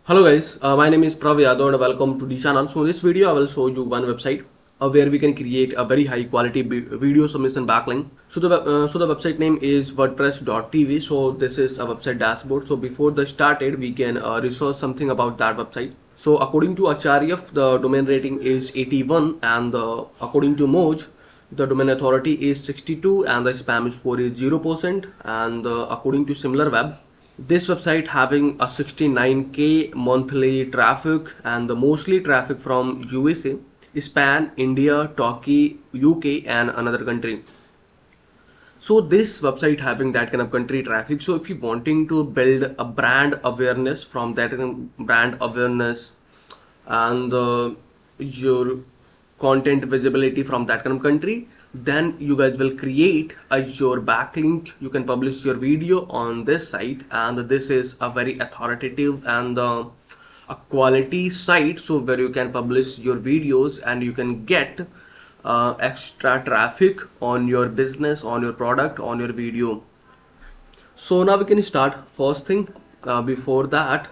Hello guys, my name is Prav Yadav and welcome to the channel. So in this video I will show you one website where we can create a very high quality video submission backlink. So the website name is WordPress.tv. So this is a website dashboard. So before the started we can research something about that website. So according to Acharya, the domain rating is 81 and according to Moj, the domain authority is 62 and the spam score is 0%, and according to SimilarWeb, this website having a 69k monthly traffic and the mostly traffic from USA, Spain, India, Turkey, UK and another country. So this website having that kind of country traffic. So if you wanting to build a brand awareness from that brand awareness and your content visibility from that kind of country, then you guys will create your backlink. You can publish your video on this site, and this is a very authoritative and a quality site, so where you can publish your videos and you can get extra traffic on your business, on your product, on your video. So now we can start. First thing, before that,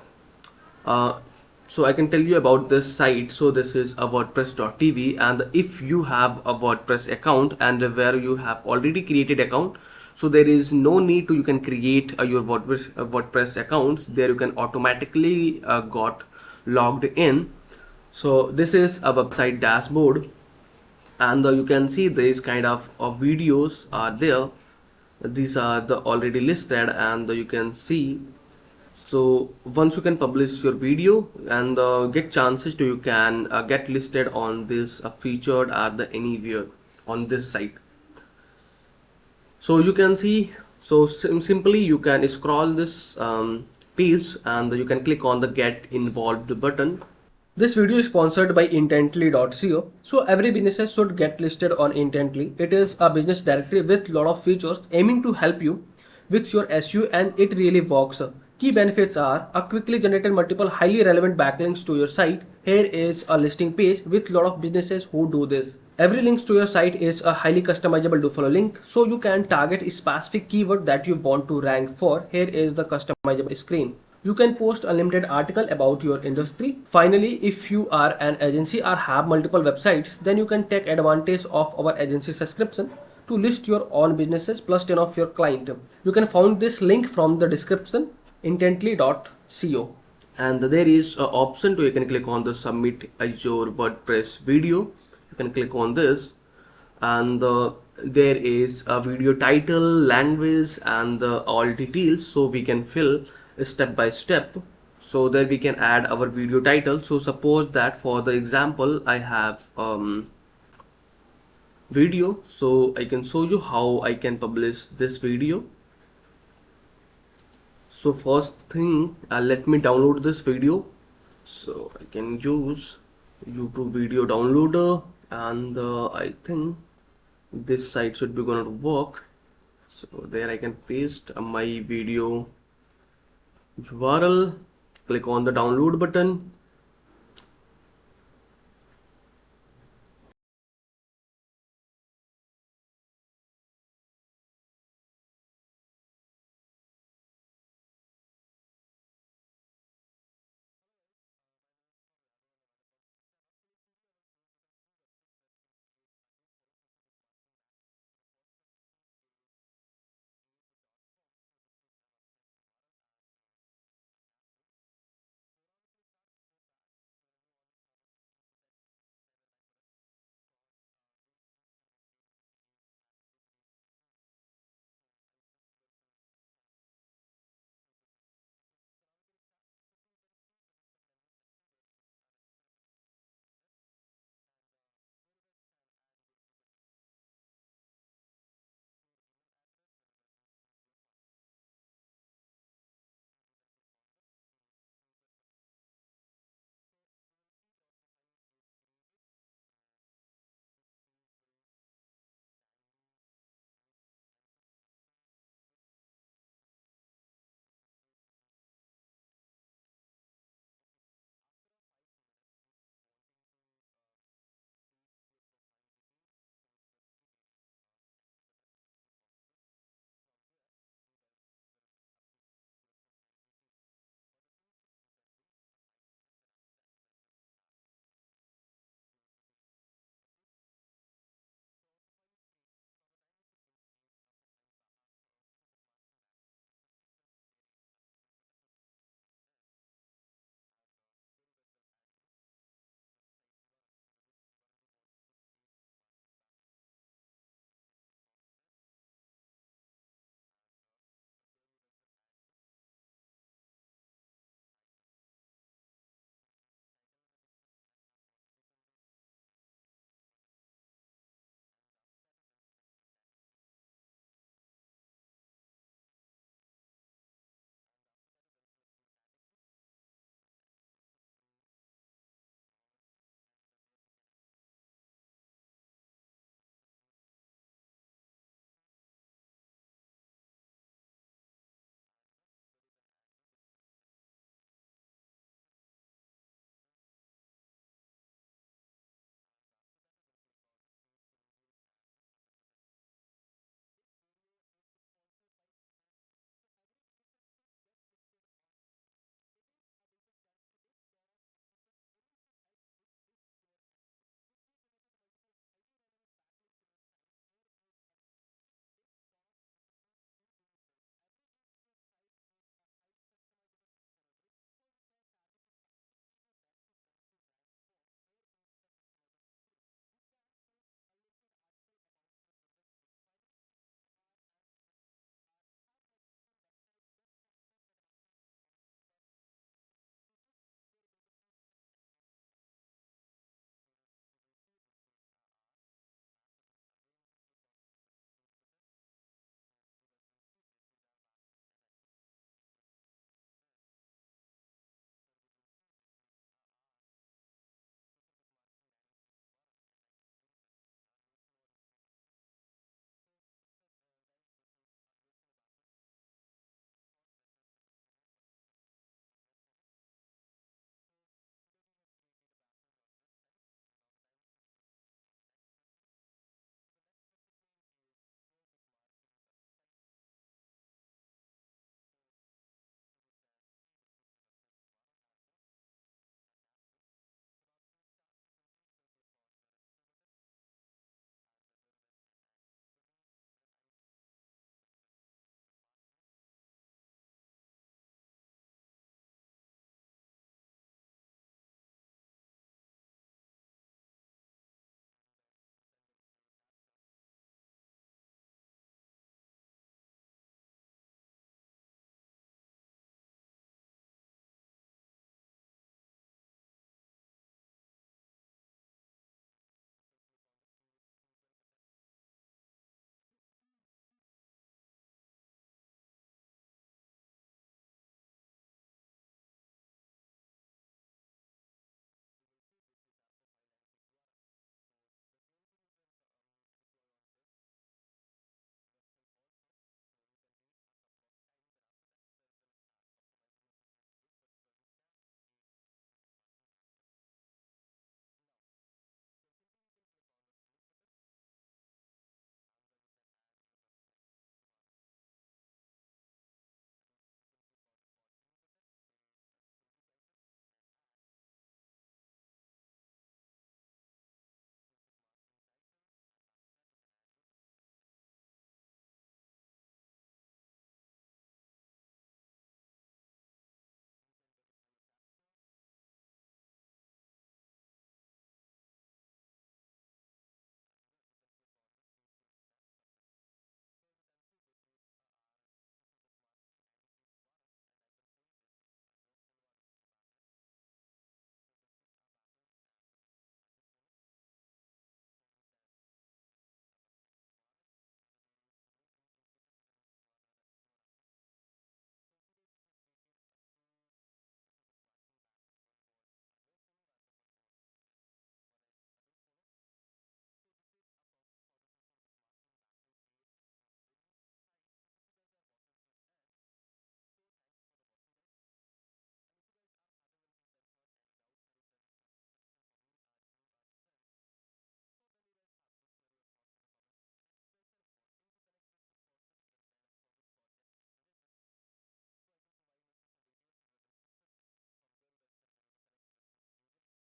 so I can tell you about this site. So this is a WordPress.tv, and if you have a WordPress account and where you have already created account, so there is no need to, you can create your WordPress accounts. There you can automatically got logged in. So this is a website dashboard, and you can see these kind of videos are there. These are the already listed, and you can see. So once you can publish your video and get chances to, you can get listed on this featured at the anywhere on this site. So you can see, so simply you can scroll this page and you can click on the get involved button. This video is sponsored by intently.co. So every business should get listed on Intently. It is a business directory with lot of features aiming to help you with your SEO, and it really works. Key benefits are a quickly generated multiple highly relevant backlinks to your site. Here is a listing page with lot of businesses who do this. Every link to your site is a highly customizable do follow link, so you can target a specific keyword that you want to rank for. Here is the customizable screen. You can post unlimited article about your industry. Finally, if you are an agency or have multiple websites, then you can take advantage of our agency subscription to list your own businesses plus 10 of your client. You can find this link from the description, intently.co. And there is an option to, you can click on the submit your WordPress video. You can click on this, and there is a video title, language and all details, so we can fill step by step. So there we can add our video title. So suppose that for the example I have video, so I can show you how I can publish this video. So first thing, let me download this video. So I can use YouTube video downloader, and I think this site should be going to work. So there I can paste my video URL, click on the download button,